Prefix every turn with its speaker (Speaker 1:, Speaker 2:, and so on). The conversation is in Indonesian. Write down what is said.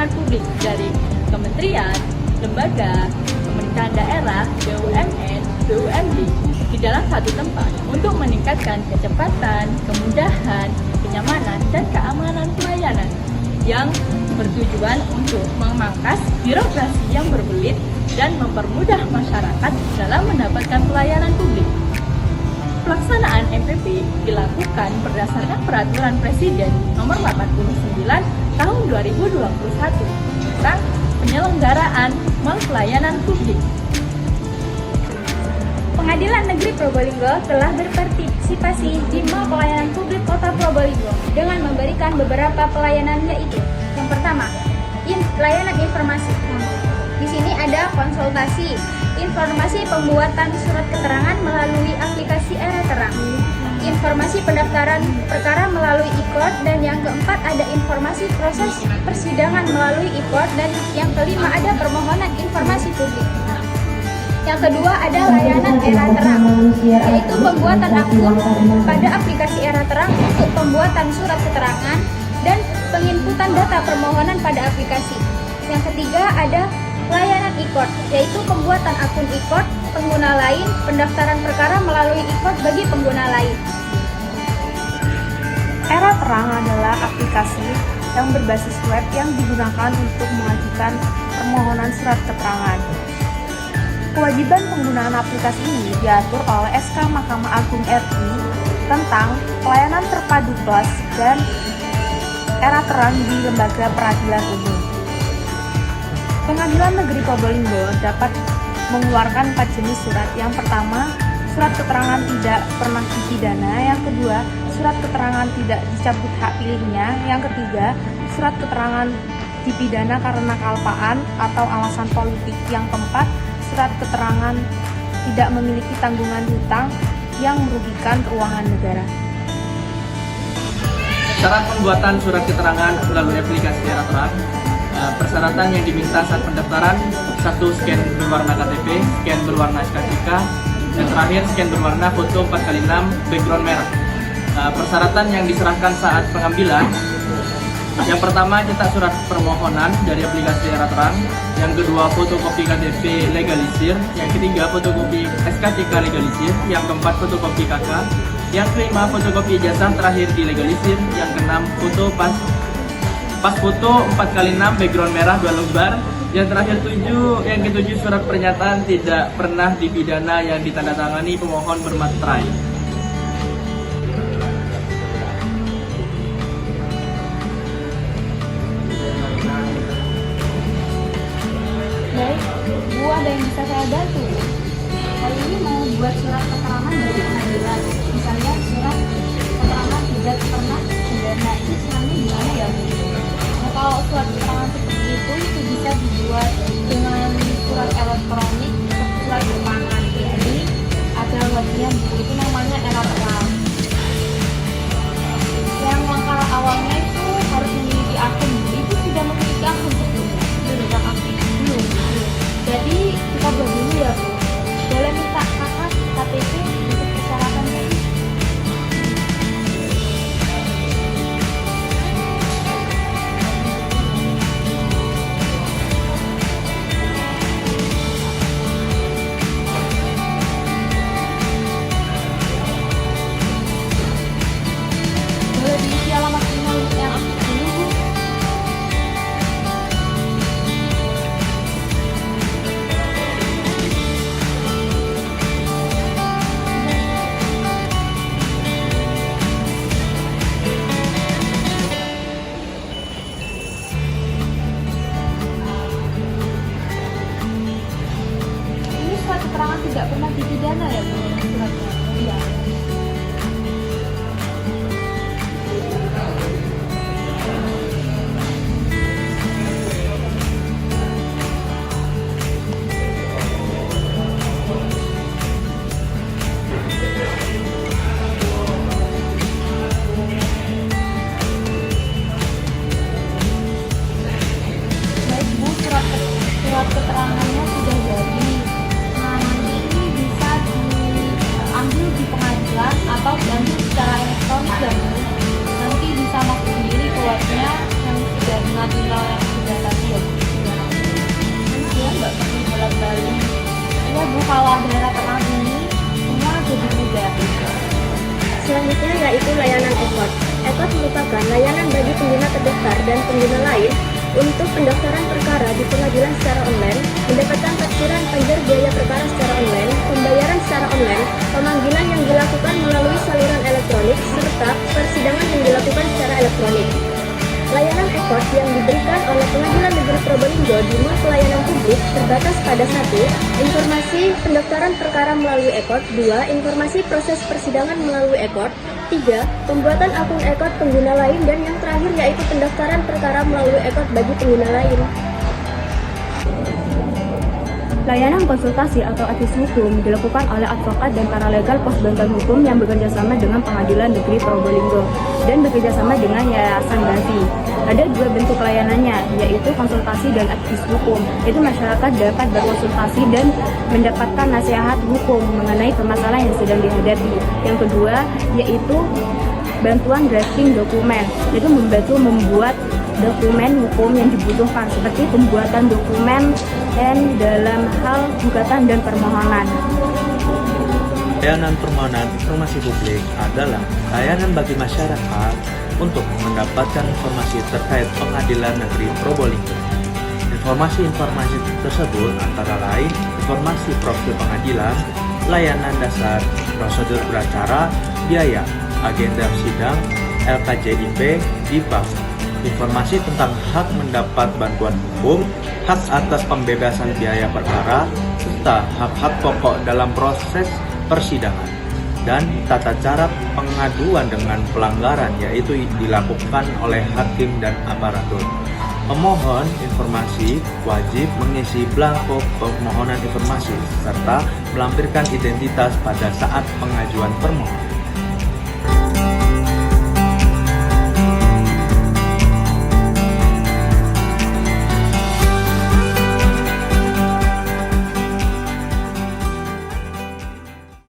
Speaker 1: pelayanan publik dari kementerian, lembaga, pemerintahan daerah, BUMN, BUMD di dalam satu tempat untuk meningkatkan kecepatan, kemudahan, kenyamanan, dan keamanan pelayanan yang bertujuan untuk memangkas birokrasi yang berbelit dan mempermudah masyarakat dalam mendapatkan pelayanan publik. Pelaksanaan MPP dilakukan berdasarkan Peraturan Presiden Nomor 89 Tahun 2021 tentang penyelenggaraan mal pelayanan publik.
Speaker 2: Pengadilan Negeri Probolinggo telah berpartisipasi di mal pelayanan publik Kota Probolinggo dengan memberikan beberapa pelayanan, yaitu yang pertama, layanan informasi. Di sini ada konsultasi, informasi pembuatan surat keterangan melalui aplikasi Era Terang, informasi pendaftaran perkara melalui e-court, dan yang keempat ada informasi proses persidangan melalui e-court, dan yang kelima ada permohonan informasi publik. Yang kedua ada layanan Era Terang, yaitu pembuatan akun pada aplikasi Era Terang untuk pembuatan surat keterangan dan penginputan data permohonan pada aplikasi. Yang ketiga ada layanan e-court, yaitu pembuatan akun e-court pengguna lain, pendaftaran perkara melalui e-court bagi pengguna lain.
Speaker 3: Era Terang adalah aplikasi yang berbasis web yang digunakan untuk mengajukan permohonan surat keterangan. Kewajiban penggunaan aplikasi ini diatur oleh SK Mahkamah Agung RI tentang pelayanan terpadu plus dan Era Terang di Lembaga Peradilan Umum. Pengadilan Negeri Probolinggo dapat mengeluarkan 4 jenis surat. Yang pertama, surat keterangan tidak pernah dipidana. Yang kedua, surat keterangan tidak dicabut hak pilihnya. Yang ketiga, surat keterangan dipidana karena kealpaan atau alasan politik. Yang keempat, surat keterangan tidak memiliki tanggungan hutang yang merugikan keuangan negara.
Speaker 4: Syarat pembuatan surat keterangan melalui aplikasi Era Terang. Persyaratan yang diminta saat pendaftaran: 1. Scan berwarna KTP, scan berwarna SKCK, dan terakhir scan berwarna foto 4x6 background merah. Persyaratan yang diserahkan saat pengambilan: yang pertama, cetak surat permohonan dari aplikasi Era Terang. Yang kedua, fotokopi KTP legalisir. Yang ketiga, fotokopi SKCK legalisir. Yang keempat, fotokopi KK. Yang kelima, fotokopi ijazah terakhir dilegalisir. Yang keenam, foto pas foto 4x6 background merah 2 lembar. Yang terakhir yang ketujuh, surat pernyataan tidak pernah dipidana yang ditandatangani pemohon bermaterai.
Speaker 2: Baik, Bu, ada yang bisa saya bantu? Hari ini mau buat surat keterangan dari pengadilan, misalnya surat keterangan tidak pernah pidana. Itu caranya gimana ya, Bu? Nah, kalau surat keterangan seperti itu bisa dibuat dengan surat elektronik, surat bertangan. Jadi ada webnya, Bu, itu namanya Era Terang. Yang langkah awalnya itu harus memiliki akun. Itu sudah memiliki akun sebelumnya? Belum aktif. Belum. Jadi kita buat dulu ya, Bu. Boleh minta kakak KTP untuk persyaratannya? Boleh diisi alamat email yang aktif dulu, Bu. Ini surat keterangan tidak pernah dipidana ya, Bu? Suratnya. Iya. Baik, Bu, surat keterangannya sudah jadi. Nah, nanti ini bisa diambil di pengadilan atau diambil secara elektronik ya, Bu. Nanti bisa masuk sendiri ke webnya yang sudah tinggal yang sudah tadi.
Speaker 1: Iya, Mbak, masih bolak-balik.
Speaker 3: Ya Bu, kalau daerah terang ini semua jadi mudah.
Speaker 2: Selanjutnya yaitu layanan ECOT. ECOT merupakan layanan bagi pengguna terdaftar dan pengguna lain untuk pendaftaran perkara di pengadilan secara online, mendapatkan taksiran panjar biaya perkara secara online, pembayaran secara online, pemanggilan yang dilakukan melalui saluran elektronik, serta persidangan yang dilakukan secara elektronik. Layanan ECOT yang diberikan oleh Pengadilan Negeri Probolinggo di Mall Pelayanan Publik terbatas pada 1. Informasi pendaftaran perkara melalui ECOT. 2. Informasi proses persidangan melalui ECOT. 3. Pembuatan akun ECOT pengguna lain. Dan yang terakhir yaitu pendaftaran perkara melalui ECOT bagi pengguna lain. Layanan konsultasi atau advis hukum dilakukan oleh advokat dan paralegal pos bantuan hukum yang bekerjasama dengan Pengadilan Negeri Probolinggo dan bekerjasama dengan Yayasan Gavi. Ada 2 bentuk layanannya, yaitu konsultasi dan advis hukum. Itu masyarakat dapat berkonsultasi dan mendapatkan nasihat hukum mengenai permasalahan yang sedang dihadapi. Yang kedua, yaitu bantuan drafting dokumen, yaitu membantu membuat dokumen hukum yang dibutuhkan seperti pembuatan dokumen dan dalam hal gugatan dan permohonan.
Speaker 5: Layanan permohonan informasi publik adalah layanan bagi masyarakat untuk mendapatkan informasi terkait Pengadilan Negeri Probolinggo. Informasi-informasi tersebut antara lain informasi profil pengadilan, layanan dasar, prosedur beracara, biaya, agenda sidang, LKJIP, DIPA, informasi tentang hak mendapat bantuan hukum, hak atas pembebasan biaya perkara, serta hak-hak pokok dalam proses persidangan, dan tata cara pengaduan dengan pelanggaran yaitu dilakukan oleh hakim dan aparatur. Pemohon informasi wajib mengisi belangko permohonan informasi serta melampirkan identitas pada saat pengajuan permohonan.